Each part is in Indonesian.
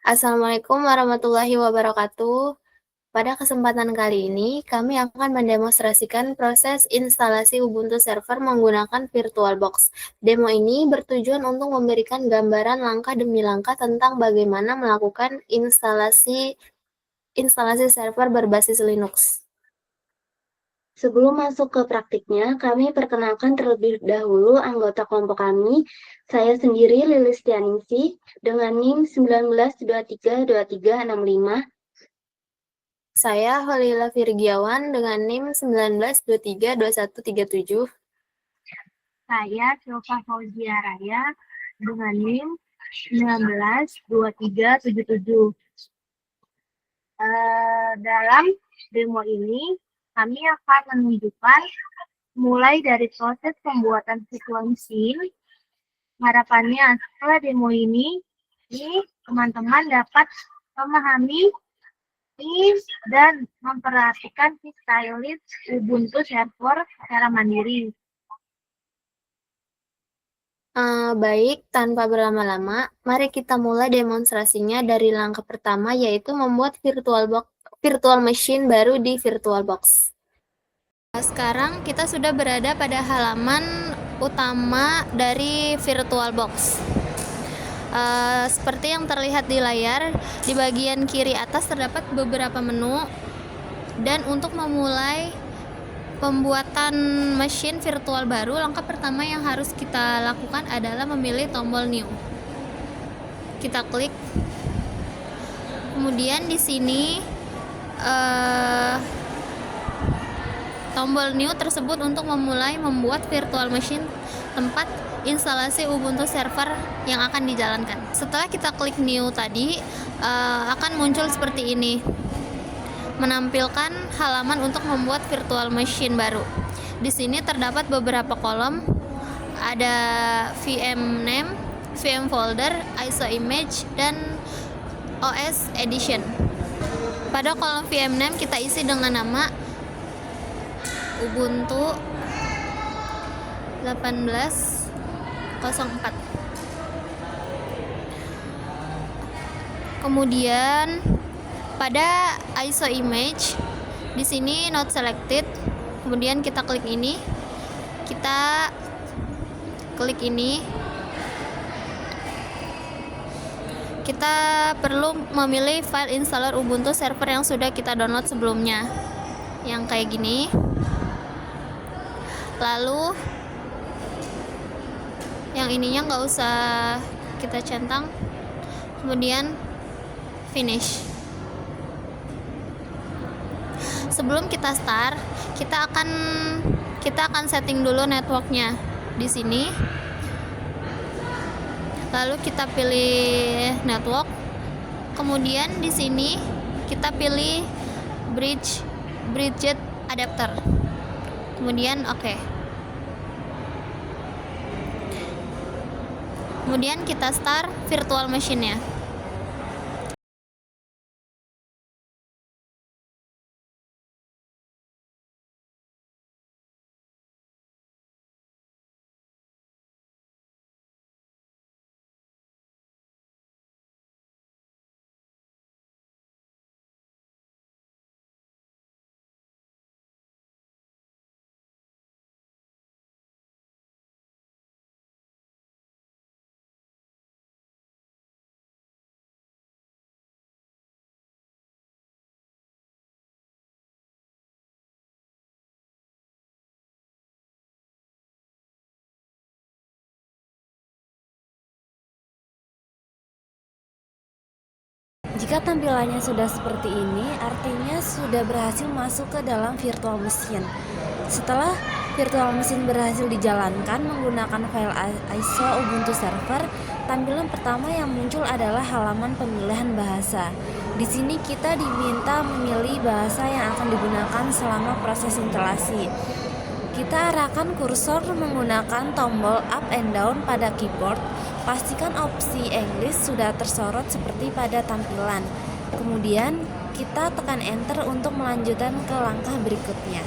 Assalamualaikum warahmatullahi wabarakatuh. Pada kesempatan kali ini, kami akan mendemonstrasikan proses instalasi Ubuntu Server menggunakan VirtualBox. Demo ini bertujuan untuk memberikan gambaran langkah demi langkah tentang bagaimana melakukan instalasi server berbasis Linux. Sebelum masuk ke praktiknya, kami perkenalkan terlebih dahulu anggota kelompok kami. Saya sendiri Lilis Tianingsih dengan NIM 19232365. Saya Holila Virgiawan dengan NIM 19232137. Saya Silva Fauzia Raya dengan NIM 192377. Dalam demo ini, kami akan menunjukkan mulai dari proses pembuatan virtual machine. Harapannya setelah demo ini teman-teman dapat memahami dan memperhatikan stylist Ubuntu Server secara mandiri. Baik, tanpa berlama-lama, mari kita mulai demonstrasinya dari langkah pertama, yaitu membuat virtual machine baru di VirtualBox. Sekarang kita sudah berada pada halaman utama dari VirtualBox. Seperti yang terlihat di layar, di bagian kiri atas terdapat beberapa menu, dan untuk memulai pembuatan mesin virtual baru, langkah pertama yang harus kita lakukan adalah memilih tombol new. Kita klik. Kemudian di sini tombol new tersebut untuk memulai membuat virtual machine tempat instalasi Ubuntu Server yang akan dijalankan. Setelah kita klik new tadi, akan muncul seperti ini, menampilkan halaman untuk membuat virtual machine baru. Di sini terdapat beberapa kolom, ada VM name, VM folder, ISO image, dan OS edition. Pada kolom VM name kita isi dengan nama Ubuntu 18.04. Kemudian pada ISO image di sini not selected. Kemudian kita klik ini. Kita perlu memilih file installer Ubuntu Server yang sudah kita download sebelumnya, yang kayak gini. Lalu yang ininya nggak usah kita centang. Kemudian finish. Sebelum kita start, kita akan setting dulu networknya di sini. Lalu kita pilih network. Kemudian di sini kita pilih bridge adapter. Kemudian oke. Kemudian kita start virtual machine-nya. Jika tampilannya sudah seperti ini, artinya sudah berhasil masuk ke dalam virtual machine. Setelah virtual machine berhasil dijalankan menggunakan file ISO Ubuntu Server, tampilan pertama yang muncul adalah halaman pemilihan bahasa. Di sini kita diminta memilih bahasa yang akan digunakan selama proses instalasi. Kita arahkan kursor menggunakan tombol up and down pada keyboard. Pastikan opsi English sudah tersorot seperti pada tampilan. Kemudian kita tekan enter untuk melanjutkan ke langkah berikutnya.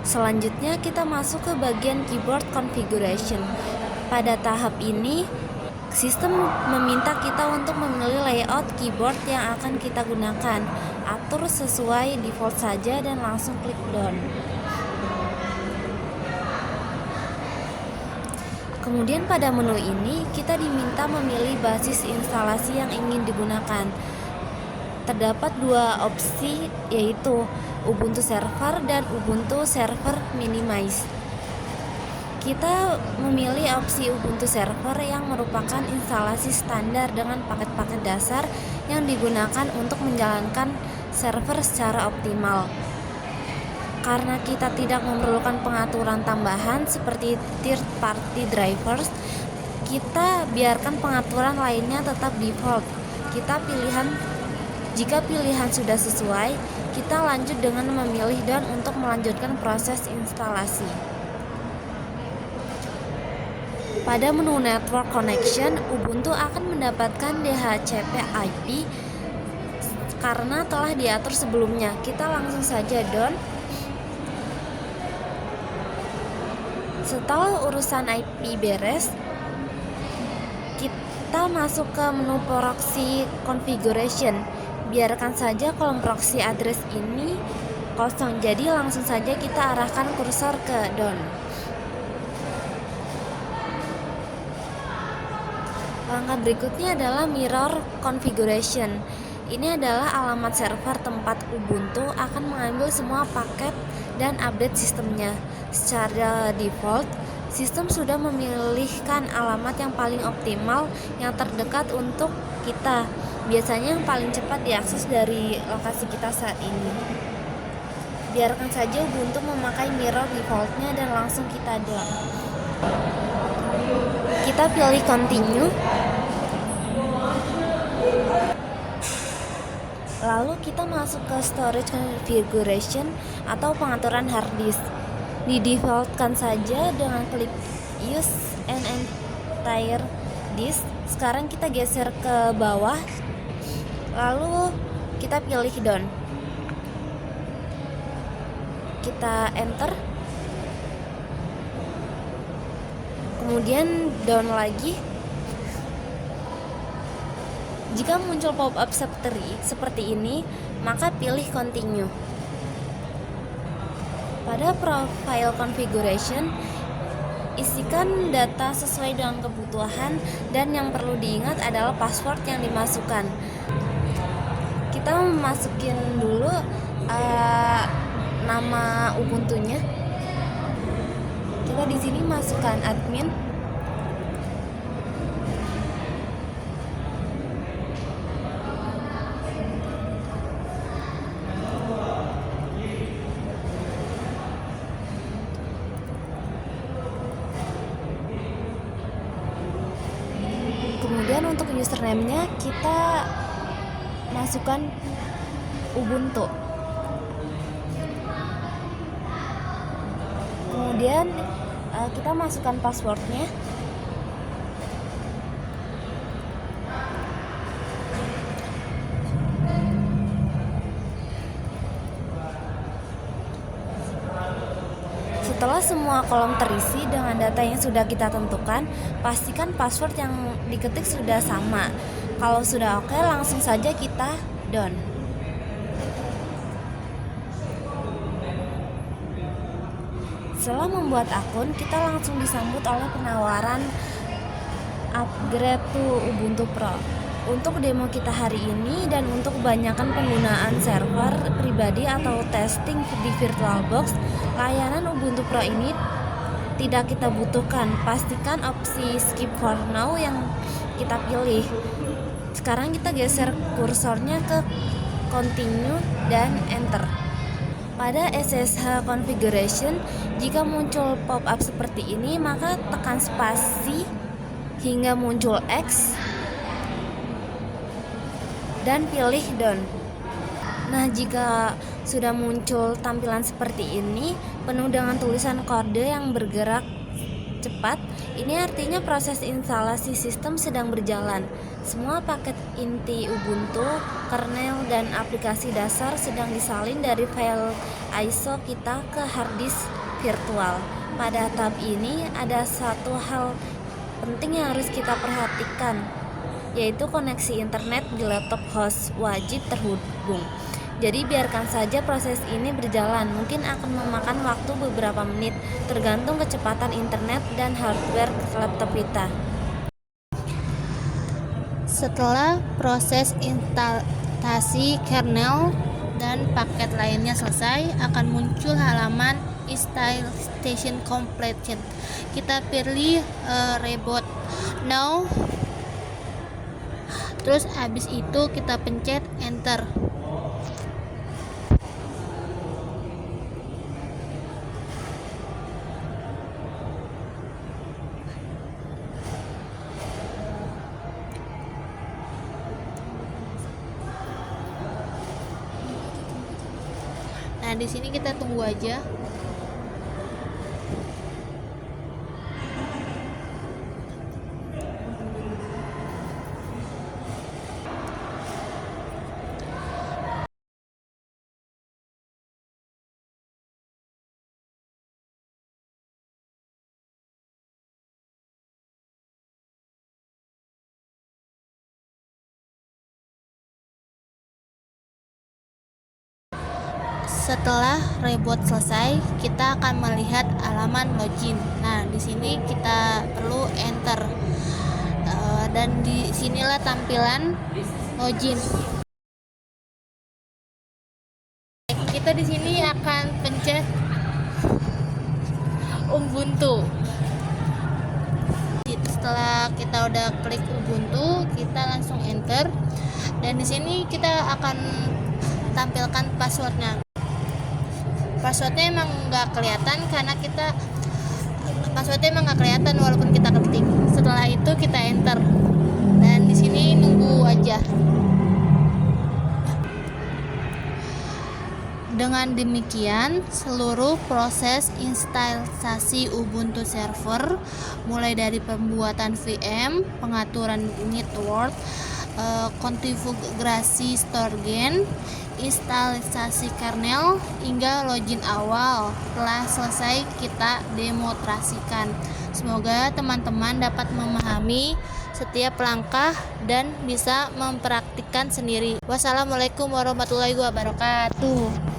Selanjutnya kita masuk ke bagian keyboard configuration. Pada tahap ini Sistem meminta kita untuk memilih layout keyboard yang akan kita gunakan. Atur sesuai default saja dan langsung klik done. Kemudian pada menu ini kita diminta memilih basis instalasi yang ingin digunakan. Terdapat dua opsi, yaitu Ubuntu Server dan Ubuntu Server Minimize. Kita memilih opsi Ubuntu Server yang merupakan instalasi standar dengan paket-paket dasar yang digunakan untuk menjalankan server secara optimal. Karena kita tidak memerlukan pengaturan tambahan seperti third party drivers, kita biarkan pengaturan lainnya tetap default. Jika pilihan sudah sesuai, kita lanjut dengan memilih done untuk melanjutkan proses instalasi. Pada menu Network Connection, Ubuntu akan mendapatkan DHCP IP karena telah diatur sebelumnya. Kita langsung saja done. Setelah urusan IP beres, kita masuk ke menu proxy configuration. Biarkan saja kolom proxy address ini kosong, jadi langsung saja kita arahkan kursor ke done. Langkah berikutnya adalah mirror configuration. Ini adalah alamat server tempat Ubuntu akan mengambil semua paket dan update sistemnya. Secara default, sistem sudah memilihkan alamat yang paling optimal yang terdekat untuk kita. Biasanya yang paling cepat diakses dari lokasi kita saat ini. Biarkan saja Ubuntu memakai mirror defaultnya dan langsung kita done. Kita pilih continue. Lalu kita masuk ke storage configuration atau pengaturan hard disk. Didefaultkan saja dengan klik use an entire disk. Sekarang kita geser ke bawah, lalu kita pilih done. Kita enter, kemudian down lagi. Jika muncul pop-up seperti ini, maka pilih continue. Pada profile configuration, isikan data sesuai dengan kebutuhan, dan yang perlu diingat adalah password yang dimasukkan. Kita masukin dulu nama Ubuntunya. Kita di sini masukkan admin. Kemudian untuk username-nya kita masukkan Ubuntu. Kemudian kita masukkan passwordnya. Setelah semua kolom terisi dengan data yang sudah kita tentukan, pastikan password yang diketik sudah sama. Kalau sudah oke, langsung saja kita done. Setelah membuat akun, kita langsung disambut oleh penawaran upgrade to Ubuntu Pro. Untuk demo kita hari ini dan untuk kebanyakan penggunaan server pribadi atau testing di VirtualBox, layanan Ubuntu Pro ini tidak kita butuhkan. Pastikan opsi skip for now yang kita pilih. Sekarang kita geser kursornya ke continue dan enter. Pada SSH configuration, jika muncul pop-up seperti ini, maka tekan spasi hingga muncul X dan pilih done. Nah, jika sudah muncul tampilan seperti ini, penuh dengan tulisan kode yang bergerak cepat, ini artinya proses instalasi sistem sedang berjalan. Semua paket inti Ubuntu, kernel, dan aplikasi dasar sedang disalin dari file ISO kita ke hard disk virtual. Pada tahap ini ada satu hal penting yang harus kita perhatikan, yaitu koneksi internet di laptop host wajib terhubung. Jadi biarkan saja proses ini berjalan, mungkin akan memakan waktu beberapa menit, tergantung kecepatan internet dan hardware laptop kita. Setelah proses instalasi kernel dan paket lainnya selesai, akan muncul halaman installation completed. Kita pilih reboot now, terus habis itu kita pencet enter. Nah, di sini kita tunggu aja. Setelah reboot selesai, kita akan melihat halaman login. Nah, di sini kita perlu enter, dan di sinilah tampilan login. Kita di sini akan pencet Ubuntu. Setelah kita udah klik Ubuntu, kita langsung enter, dan di sini kita akan tampilkan passwordnya. Passwordnya emang nggak kelihatan karena passwordnya emang nggak kelihatan walaupun kita ketik. Setelah itu kita enter, dan di sini nunggu aja. Dengan demikian, seluruh proses instalasi Ubuntu server, mulai dari pembuatan VM, pengaturan network, konfigurasi storgen, instalasi kernel, hingga login awal telah selesai kita demonstrasikan. Semoga teman-teman dapat memahami setiap langkah dan bisa mempraktikkan sendiri. Wassalamualaikum warahmatullahi wabarakatuh.